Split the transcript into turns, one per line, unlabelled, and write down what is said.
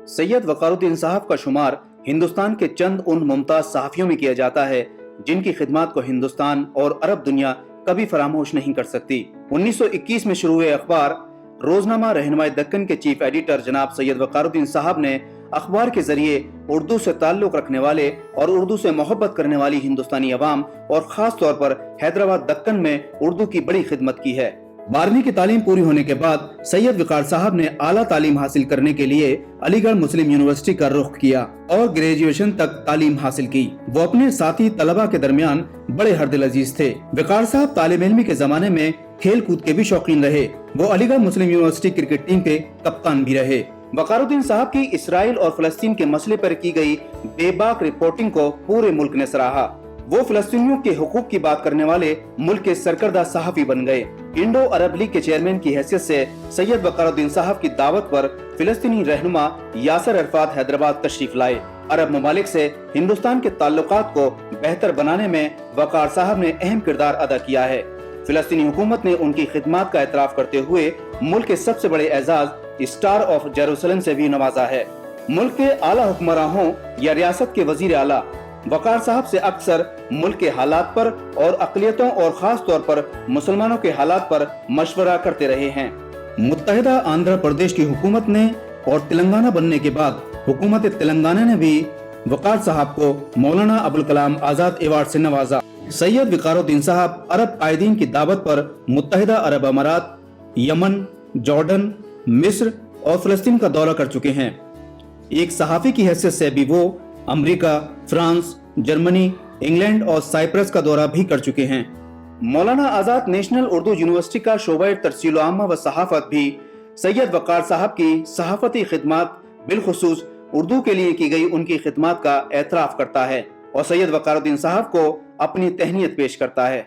सैयद वकारुद्दीन साहब का शुमार हिंदुस्तान के चंद उन मुमताज सहाफियों में किया जाता है जिनकी खिदमत को हिंदुस्तान और अरब दुनिया कभी फरामोश नहीं कर सकती। 1921 में शुरू हुए अखबार रोजनामा रहनुमाई दक्कन के चीफ एडिटर जनाब सैयद वकारुद्दीन साहब ने अखबार के जरिए उर्दू से ताल्लुक रखने वाले और उर्दू से मोहब्बत करने वाली हिंदुस्तानी अवाम और खास तौर पर हैदराबाद दक्कन में उर्दू की बड़ी खिदमत की है। 12वीं की तालीम पूरी होने के बाद सैयद वकार साहब ने आला तालीम हासिल करने के लिए अलीगढ़ मुस्लिम यूनिवर्सिटी का रुख किया और ग्रेजुएशन तक तालीम हासिल की। वो अपने साथी तलबा के दरमियान बड़े हरदिल अजीज थे। वकार साहब तालिब इल्मी के जमाने में खेल कूद के भी शौकीन रहे। वो अलीगढ़ मुस्लिम यूनिवर्सिटी क्रिकेट टीम के कप्तान भी रहे। वकारुद्दीन साहब की इसराइल और फलस्तीन के मसले पर की गई बेबाक रिपोर्टिंग को पूरे मुल्क ने सराहा। वो फलस्तीनियों के हुकूक की बात करने वाले मुल्क के सरकर्दा सहाफी बन गए। इंडो अरब लीग के चेयरमैन की हैसियत से सैयद वकारुद्दीन साहब की दावत पर फिलिस्तीनी रहनुमा यासर अरफात हैदराबाद तशरीफ लाए। अरब ममालिक से हिंदुस्तान के ताल्लुकात को बेहतर बनाने में वकार साहब ने अहम किरदार अदा किया है। फिलिस्तीनी हुकूमत ने उनकी खिदमत का एतराफ करते हुए मुल्क के सबसे बड़े एजाज स्टार ऑफ जेरूसलम से भी नवाजा है। मुल्क के आला हुक्मरान हों या रियासत के वजीर आला, वकार साहब से अक्सर मुल्क के हालात पर और अक़लियतों और खास तौर पर मुसलमानों के हालात पर मशवरा करते रहे हैं। मुत्तहिदा आंध्र प्रदेश की हुकूमत ने और तेलंगाना बनने के बाद हुकूमत तेलंगाना ने भी वकार साहब को मौलाना अबुल कलाम आजाद अवार्ड से नवाजा। सैयद वकारुद्दीन साहब अरब कायदीन की दावत पर मुत्तहिदा अरब अमारात, यमन, जॉर्डन, मिस्र और फिलिस्तीन का दौरा कर चुके हैं। एक सहाफी की हैसियत से भी वो अमेरिका, फ्रांस, जर्मनी, इंग्लैंड और साइप्रस का दौरा भी कर चुके हैं। मौलाना आजाद नेशनल उर्दू यूनिवर्सिटी का शोबा तरसील आम्मा व सहाफत भी सैयद वकार साहब की सहाफती खिदमत बिलखुसूस उर्दू के लिए की गई उनकी खिदमत का एतराफ करता है और सैयद वकारुद्दीन साहब को अपनी तहनीत पेश करता है।